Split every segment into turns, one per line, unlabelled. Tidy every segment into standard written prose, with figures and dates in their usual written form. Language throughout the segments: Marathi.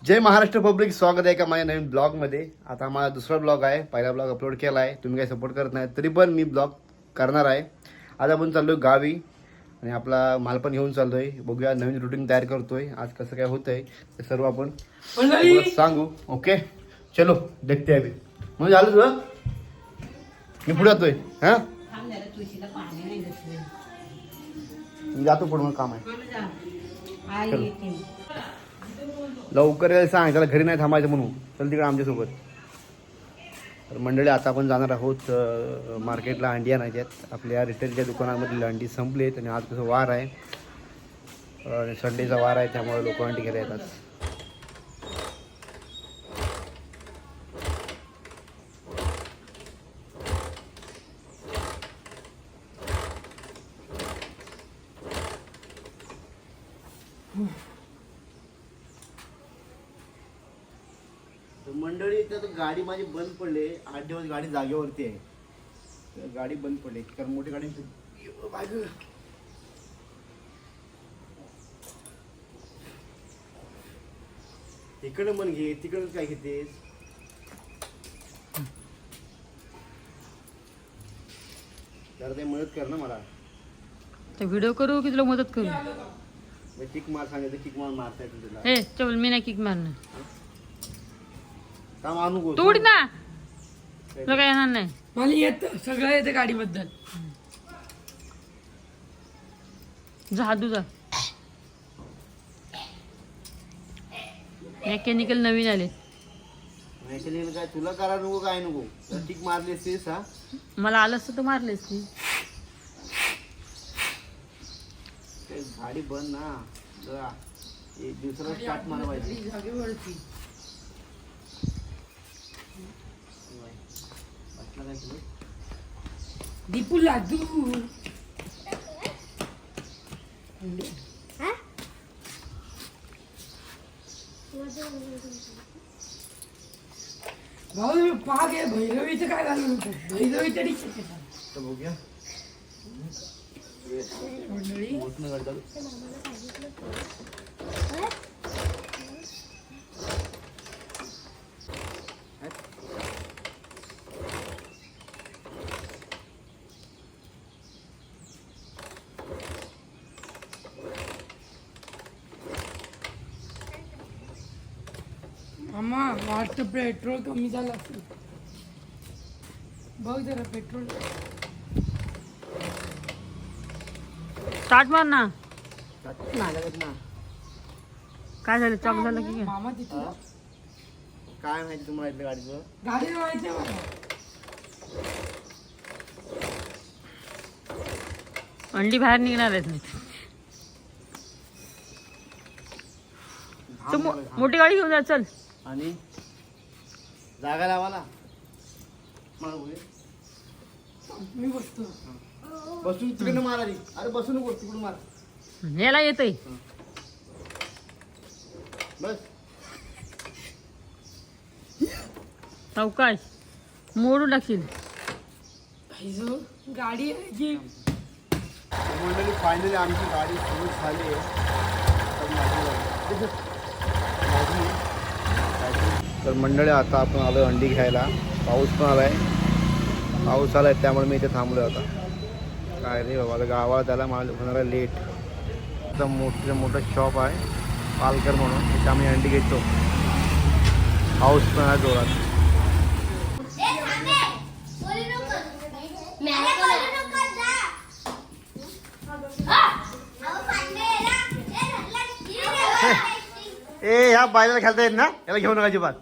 जय महाराष्ट्र पब्लिक, स्वागत आहे का माझ्या नवीन ब्लॉगमध्ये. आता माझा दुसरा ब्लॉग आहे. पहिला ब्लॉग अपलोड केला आहे, तुम्ही काही सपोर्ट करत नाही तरी पण मी ब्लॉग करणार आहे. आज आपण चाललोय गावी आणि आपला माल पण घेऊन चाललोय. बघूया, नवीन रुटीन तयार करतोय. आज कसं काय होतंय ते सर्व आपण सांगू. ओके चलो देखते आहे. म्हणजे झालं तुझं, मी पुढे जातोय. हा मी जातो पुढे, मग काम आहे. लवकर यायला सांग, त्याला घरी नाही थांबायचं म्हणून. चल तिकडे आमच्यासोबत. तर मंडळी, आता आपण जाणार आहोत मार्केटला. अंडी आणायच्या आहेत. आपल्या रिटेलच्या दुकानामधील अंडी संपली आहेत आणि आज कसं वार आहे, संडेचा वार आहे, त्यामुळे लोक अंडी घ्यायला येतात. मंडळी, तर गाडी माझी बंद पडली. 8 दिवस गाडी जागेवरती आहे. गाडी बंद पडली कारण मोठी गाडी इकडे मन घे, तिकडे काय घेतेस. जरा ते मदत कर ना मला.
व्हिडिओ करू की तुला मदत करू?
किक मार सांगितलं, किक मार मारता येतं तुला.
हे चल, मी नाही किक मारणार.
काम आणू गो
तोड ना, तुला काय येणार नाही.
मला येतं, सगळं येतं गाडीबद्दल.
जादू जा. मेकॅनिकल नवीन आले.
मेकॅनिकल काय तुला करा नको, काय नको. किक मारलीस तेच. हा
मला आलं असतं तर मारलेस की.
गाडी बंद ना, जरा एक दुसरा स्टार्ट मारा पाहिजे.
जागेवरती दीपू लाडू. भाऊ पाग आहे. भैरवीचं काय झालं होतं? भैरवी तरी
तर बघूया
मंडळी.
मोठं गाडी चालू.
मामा वाटतं पेट्रोल कमी झालं असेल. बघ जरा पेट्रोल.
स्टार्ट मार ना.
नाही लागत ना.
काय झालं, चॉक झालं की काय?
मामा तिथे
काय माहिती तुम्हाला इथल्या गाडीचं.
गाडी माहिती आहे मला.
अंडी बाहेर निघणार आहेत नाही. तू मोठी गाडी घेऊन जा, चल.
आणि जागा लावाला मला बघूया.
मी बसतो.
बसून तिकडे मार आधी. अरे बसू नको, तिकडून मार.
याला येतंय.
बस.
सावकाश, मोडून टाकशील.
जो गाडी आहे की
मंडळी, फायनली आमची गाडी सुरू झाली आहे. तर मंडळी, आता आपण आलो अंडी घ्यायला. पाऊस पण आलाय, पाऊस आलाय त्यामुळे मी इथे थांबलो. आता काय रे बाबा, गावाला त्याला मला होणार आहे लेट. आता मोठं शॉप आहे पालकर म्हणून, तिथे आम्ही अंडी घेतो. पाऊस पण आहे जोरात. ए ह्या बायला खेळता येत ना, याला घेऊ नका अजिबात.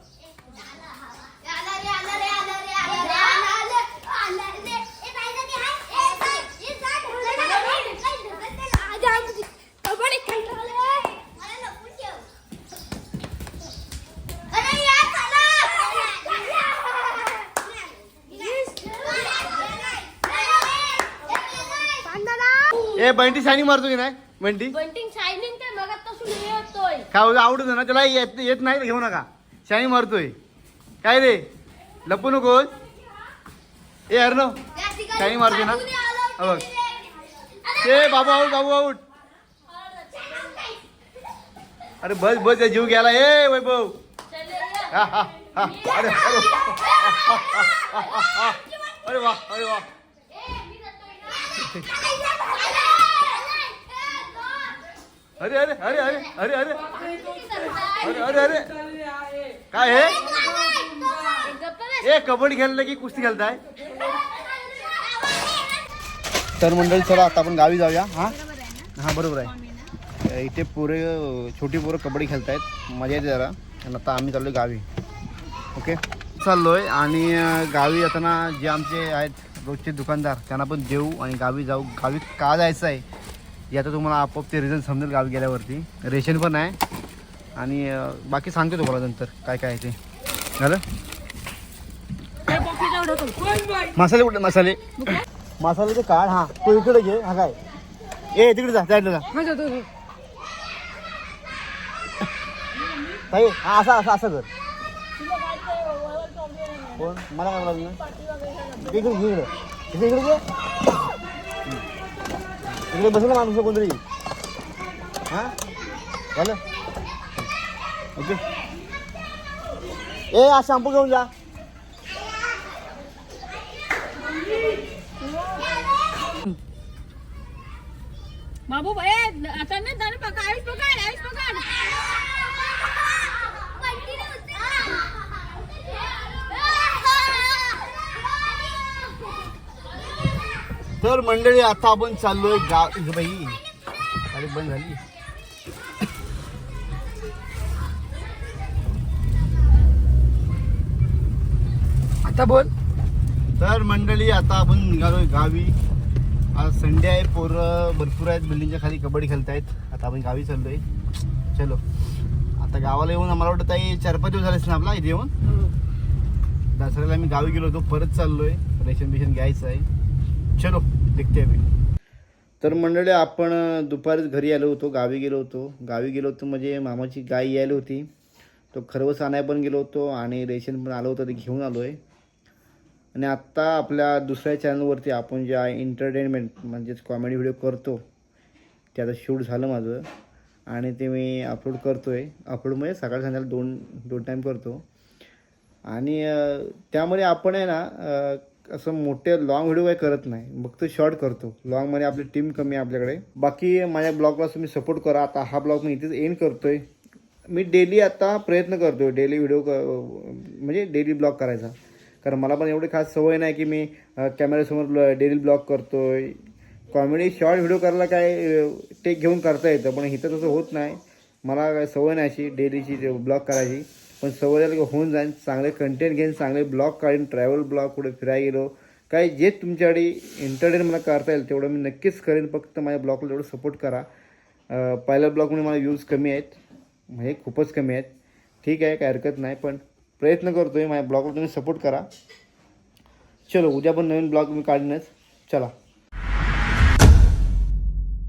ए बंटी शायनिंग मारतो की नाही? बंटी
शायनिंग काय मगापासून येतोय.
काय आवडत ना त्याला, येत नाही तर घेऊ नका. शायनिंग मारतोय काय रे, लपू नकोस. ए हरलो, शायनिंग मारतोय ना. बघ ते बाबू आऊट, बाबू आऊट. अरे बस बस या जीव गेला ए वैभव.
चले ये.
हा हा हा अरे अरे अरे वा अरे वा.
मी जातोय ना.
अरे अरे अरे अरे अरे अरे अरे अरे अरे
चालले आहे.
काय हे
गप्प बस.
ए कबड्डी खेळलं की कुस्ती खेळताय. तर मंडळी चला आता आपण गावी जाऊया. हा हा बरोबर आहे. इथे पोरे छोटी पोरं कबड्डी खेळतायत मजा येते जरा. आणि आता आम्ही चाललोय गावी. ओके चाललोय आणि गावी येताना जे आमचे आहेत रोजचे दुकानदार त्यांना पण देऊ आणि गावी जाऊ. गावी का जायचं आहे हे आता तुम्हाला आपोआप ते रिझल्ट समजेल गावी गेल्यावरती. रेशन पण आहे आणि बाकी सांगतो तुम्हाला नंतर काय काय आहे ते. झालं मसाले कुठे मसाले मसाले ते काढ. हा तू इकडे घे. हा काय ए तिकडे जा साईडला जा. ताई हा असं असं असं कर. कोण मला काय लागलं इकडे घे इकडे इकडे इकडे घे. इकडे बसलं माणूस कोणतरी. हां झालं ओके. ए आज शॅम्पू घेऊन जा.
बाबू आता नाही झालं बघा. आईस पकड आईस पकड.
तर मंडळी आता आपण चाललोय गाव. बाई गाडी बंद झाली.
आता बोल.
तर मंडळी आता आपण निघालोय गावी. आज संडे आहे. पोरं भरपूर आहेत बिल्डिंगच्या खाली कबड्डी खेळतायत. आता आपण गावी चाललोय. चलो आता गावाला येऊन आम्हाला वाटत आहे 4-5 दिवस झालेच ना आपला इथे येऊन. दसऱ्याला मी गावी गेलो होतो. परत चाललोय. रेशन बिशन घ्यायचं आहे. चलो देखते अभी. तर मंडळी आपण दुपारीच घरी आलो होतो. गावी गेलो होतो म्हणजे मामाची गाय यायला होती. तो खरवस आणायला पण गेलो होतो आणि रेशन पण आलं होतं ते घेऊन आलो आहे. आणि आत्ता आपल्या दुसऱ्या चॅनलवरती आपण जे आहे एंटरटेनमेंट म्हणजेच कॉमेडी व्हिडिओ करतो ते आता शूट झालं माझं आणि ते मी अपलोड करतो आहे. अपलोड म्हणजे सकाळ संध्याकाळ दोन टाईम करतो. आणि त्यामध्ये आपण आहे ना असं मोठे लॉंग व्हिडिओ काही करत नाही. फक्त शॉर्ट करतो. लॉंगमध्ये आपली टीम कमी आहे आपल्याकडे. बाकी माझ्या ब्लॉगला तुम्ही सपोर्ट करा. आता हा ब्लॉग मी इथेच एंड करतो आहे. मी डेली आता प्रयत्न करतो डेली व्हिडिओ म्हणजे डेली ब्लॉग करायचा. कारण मला पण एवढी खास सवय नाही की मी कॅमेऱ्यासमोर डेली ब्लॉग करतो आहे. कॉमेडी शॉर्ट व्हिडिओ करायला काय टेक घेऊन करता येतं पण इथं तसं होत नाही. मला काय सवय नाही अशी डेलीची ब्लॉग करायची. पण सवय झाली की होऊन जाईल. चांगले कंटेंट घेईन. चांगले ब्लॉग काढीन. ट्रॅव्हल ब्लॉग कुठे फिरायला गेलो काय जे तुमच्याकडे एंटरटेन मला करता येईल तेवढं मी नक्कीच करेन. फक्त माझ्या ब्लॉगला तेवढं सपोर्ट करा. पहिल्या ब्लॉगमध्ये मला व्ह्यूज कमी आहेत म्हणजे खूपच कमी आहेत. ठीक आहे काय हरकत नाही पण प्रयत्न करतो आहे. माझ्या ब्लॉगला तुम्ही सपोर्ट करा. चलो उद्या पण नवीन ब्लॉग मी काढीनच. चला.